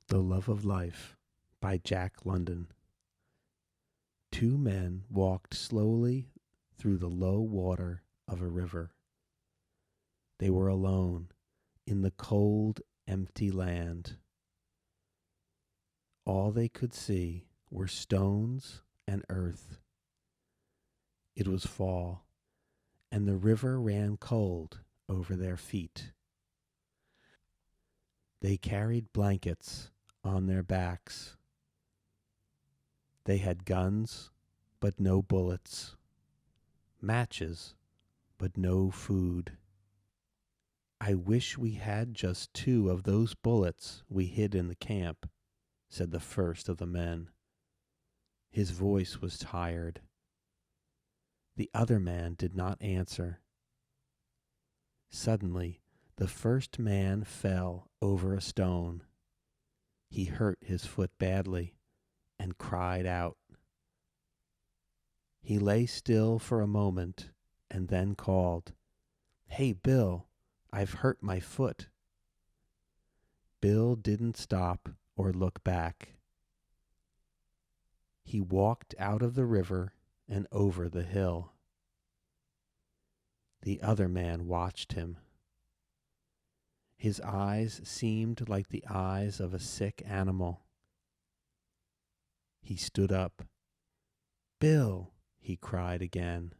The Love of Life by Jack London. Two men walked slowly through the low water of a river. They were alone in the cold, empty land. All they could see were stones and earth. It was fall, and the river ran cold over their feet. They carried blankets on their backs. They had guns, but no bullets, matches, but no food. "I wish we had just 2 of those bullets we hid in the camp," said the first of the men. His voice was tired. The other man did not answer. Suddenly, the first man fell over a stone. He hurt his foot badly and cried out. He lay still for a moment and then called, "Hey, Bill, I've hurt my foot." Bill didn't stop or look back. He walked out of the river and over the hill. The other man watched him. His eyes seemed like the eyes of a sick animal. He stood up. "Bill," he cried again.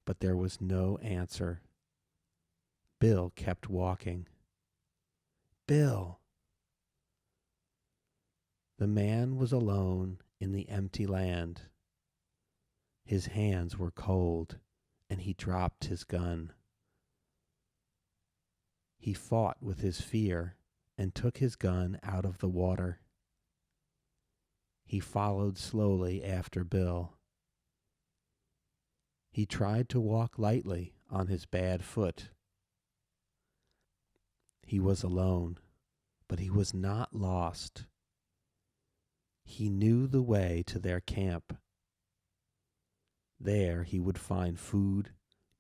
But there was no answer. Bill kept walking. "Bill." The man was alone in the empty land. His hands were cold, and he dropped his gun. He fought with his fear and took his gun out of the water. He followed slowly after Bill. He tried to walk lightly on his bad foot. He was alone, but he was not lost. He knew the way to their camp. There he would find food,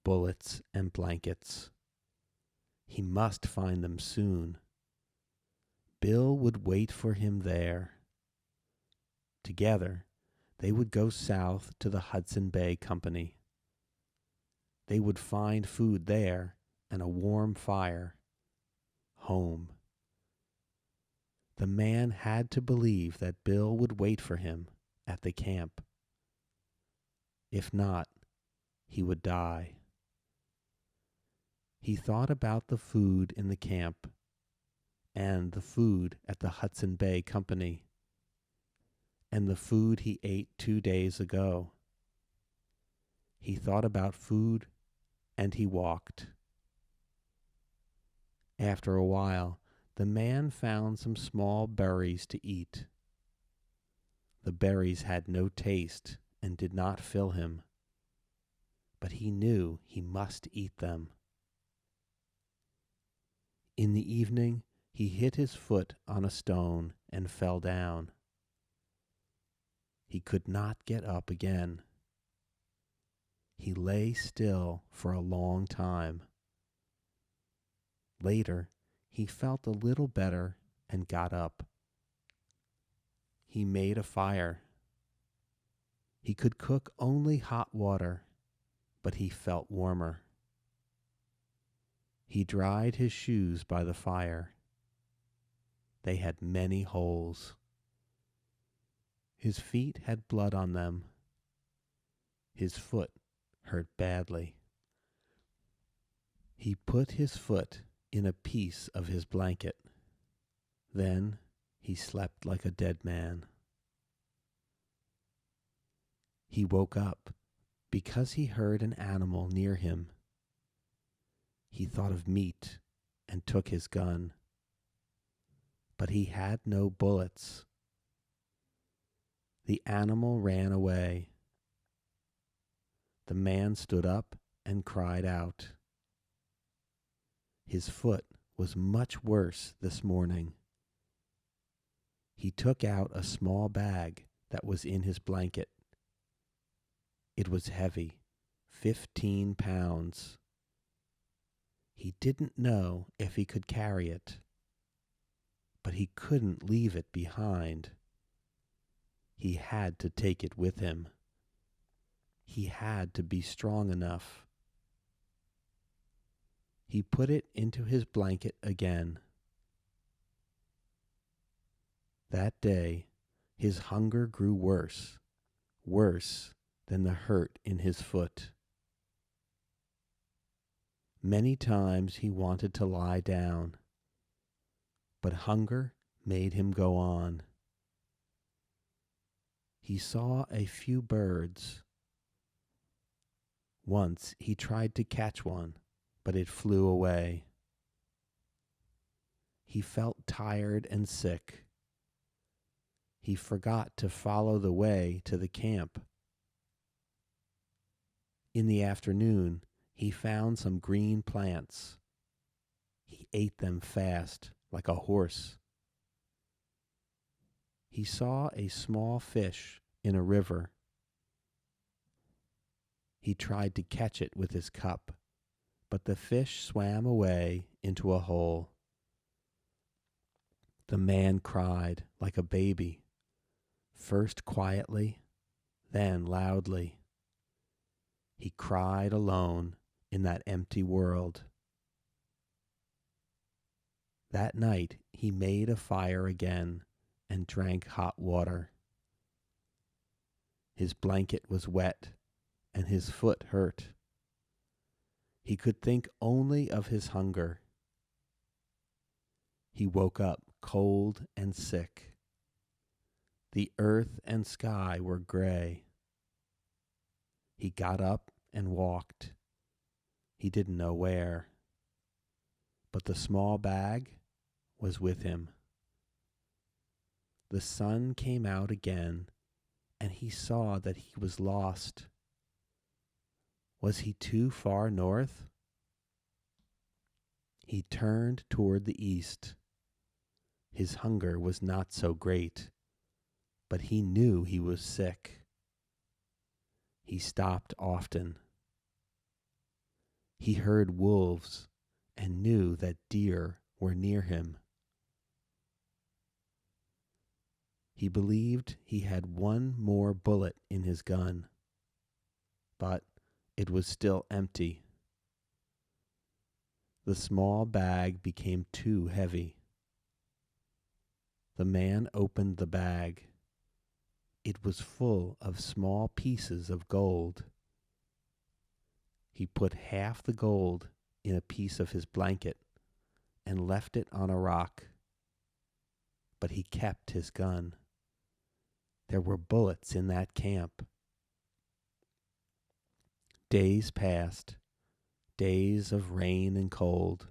bullets, and blankets. He must find them soon. Bill would wait for him there. Together, they would go south to the Hudson Bay Company. They would find food there and a warm fire. Home. The man had to believe that Bill would wait for him at the camp. If not, he would die. He thought about the food in the camp and the food at the Hudson Bay Company and the food he ate 2 days ago. He thought about food and he walked. After a while, the man found some small berries to eat. The berries had no taste and did not fill him, but he knew he must eat them. In the evening, he hit his foot on a stone and fell down. He could not get up again. He lay still for a long time. Later, he felt a little better and got up. He made a fire. He could cook only hot water, but he felt warmer. He dried his shoes by the fire. They had many holes. His feet had blood on them. His foot hurt badly. He put his foot in a piece of his blanket. Then he slept like a dead man. He woke up because he heard an animal near him. He thought of meat and took his gun. But he had no bullets. The animal ran away. The man stood up and cried out. His foot was much worse this morning. He took out a small bag that was in his blanket. It was heavy, 15 pounds. He didn't know if he could carry it, but he couldn't leave it behind. He had to take it with him. He had to be strong enough. He put it into his blanket again. That day, his hunger grew worse, worse than the hurt in his foot. Many times he wanted to lie down, but hunger made him go on. He saw a few birds. Once he tried to catch one, but it flew away. He felt tired and sick. He forgot to follow the way to the camp. In the afternoon, he found some green plants. He ate them fast, like a horse. He saw a small fish in a river. He tried to catch it with his cup, but the fish swam away into a hole. The man cried like a baby, first quietly, then loudly. He cried alone in that empty world. That night he made a fire again and drank hot water. His blanket was wet and his foot hurt. He could think only of his hunger. He woke up cold and sick. The earth and sky were gray. He got up and walked. He didn't know where. But the small bag was with him. The sun came out again, and he saw that he was lost. Was he too far north? He turned toward the east. His hunger was not so great, but he knew he was sick. He stopped often. He heard wolves and knew that deer were near him. He believed he had one more bullet in his gun, but it was still empty. The small bag became too heavy. The man opened the bag. It was full of small pieces of gold. He put half the gold in a piece of his blanket and left it on a rock. But he kept his gun. There were bullets in that camp. Days passed, days of rain and cold.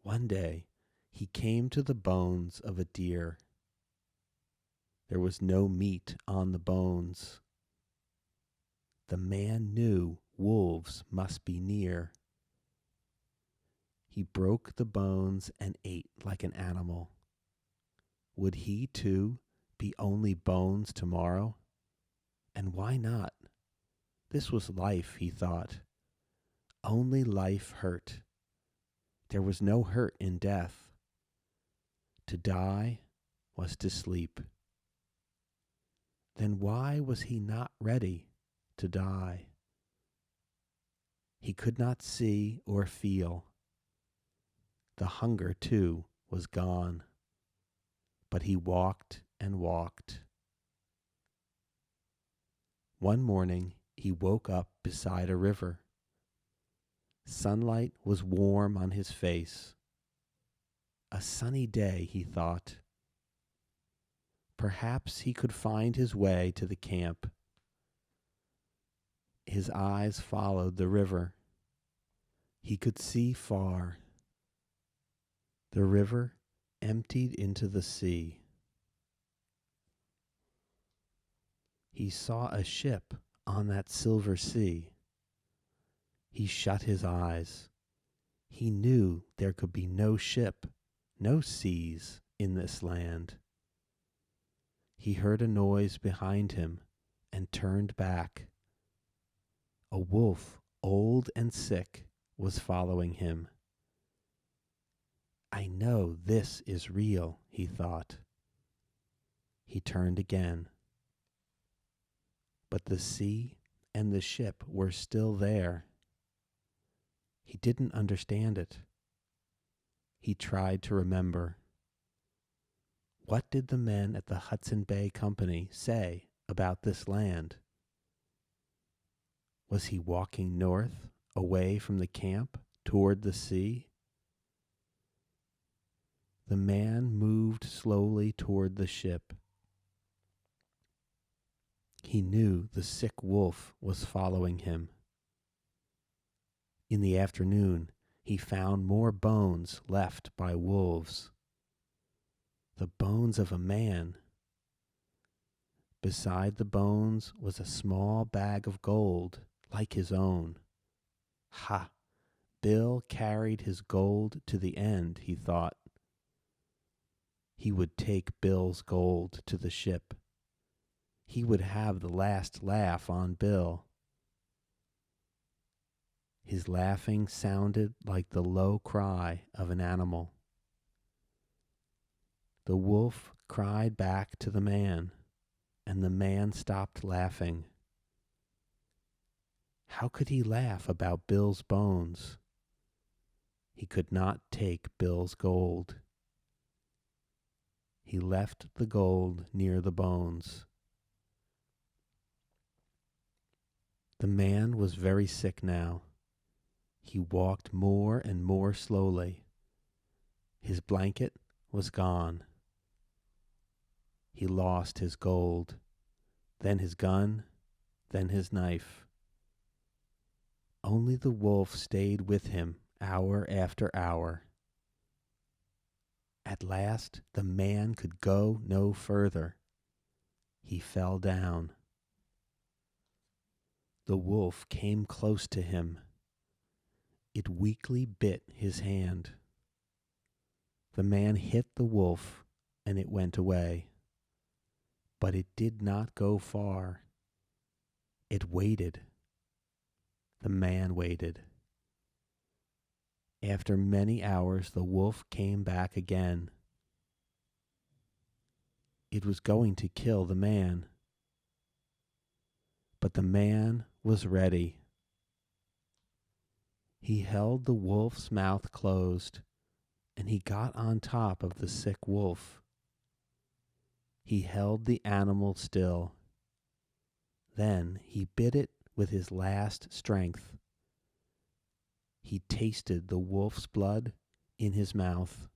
One day, he came to the bones of a deer. There was no meat on the bones. The man knew wolves must be near. He broke the bones and ate like an animal. Would he, too, be only bones tomorrow? And why not? This was life, he thought. Only life hurt. There was no hurt in death. To die was to sleep. Then why was he not ready to die? He could not see or feel. The hunger, too, was gone. But he walked and walked. One morning, he woke up beside a river. Sunlight was warm on his face. A sunny day, he thought. Perhaps he could find his way to the camp. His eyes followed the river. He could see far. The river emptied into the sea. He saw a ship on that silver sea. He shut his eyes. He knew there could be no ship, no seas in this land. He heard a noise behind him and turned back. A wolf, old and sick, was following him. I know this is real, he thought. He turned again. But the sea and the ship were still there. He didn't understand it. He tried to remember. What did the men at the Hudson Bay Company say about this land? Was he walking north, away from the camp, toward the sea? The man moved slowly toward the ship. He knew the sick wolf was following him. In the afternoon, he found more bones left by wolves. The bones of a man. Beside the bones was a small bag of gold, like his own. Ha! Bill carried his gold to the end, he thought. He would take Bill's gold to the ship. He would have the last laugh on Bill. His laughing sounded like the low cry of an animal. The wolf cried back to the man, and the man stopped laughing. How could he laugh about Bill's bones? He could not take Bill's gold. He left the gold near the bones. The man was very sick now. He walked more and more slowly. His blanket was gone. He lost his gold, then his gun, then his knife. Only the wolf stayed with him hour after hour. At last the man could go no further. He fell down. The wolf came close to him. It weakly bit his hand. The man hit the wolf, and it went away. But it did not go far. It waited. The man waited. After many hours, the wolf came back again. It was going to kill the man. But the man was ready. He held the wolf's mouth closed, and he got on top of the sick wolf. He held the animal still. Then he bit it with his last strength. He tasted the wolf's blood in his mouth.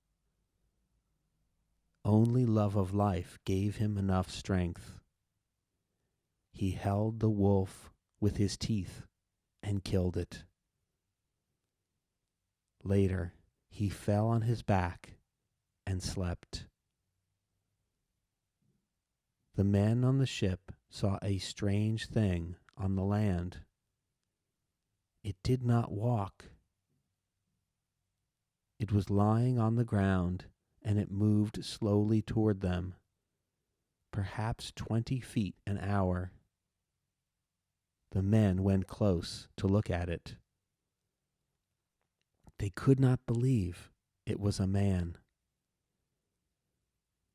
Only love of life gave him enough strength. He held the wolf with his teeth and killed it. Later, he fell on his back and slept. The men on the ship saw a strange thing on the land. It did not walk. It was lying on the ground, and it moved slowly toward them, perhaps 20 feet an hour. The men went close to look at it. They could not believe it was a man.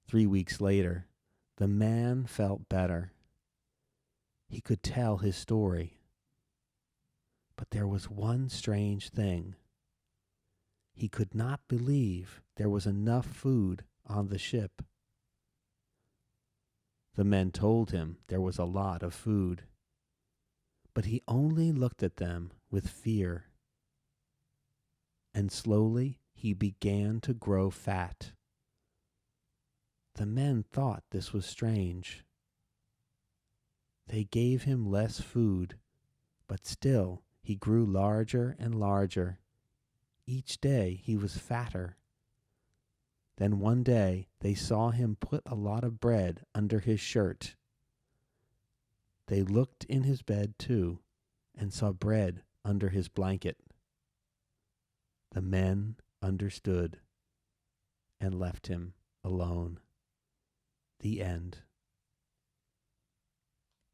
3 weeks later, the man felt better. He could tell his story. But there was one strange thing. He could not believe there was enough food on the ship. The men told him there was a lot of food, but he only looked at them with fear. And slowly he began to grow fat. The men thought this was strange. They gave him less food, but still he grew larger and larger. Each day he was fatter. Then one day they saw him put a lot of bread under his shirt. They looked in his bed too and saw bread under his blanket. The men understood and left him alone. The end.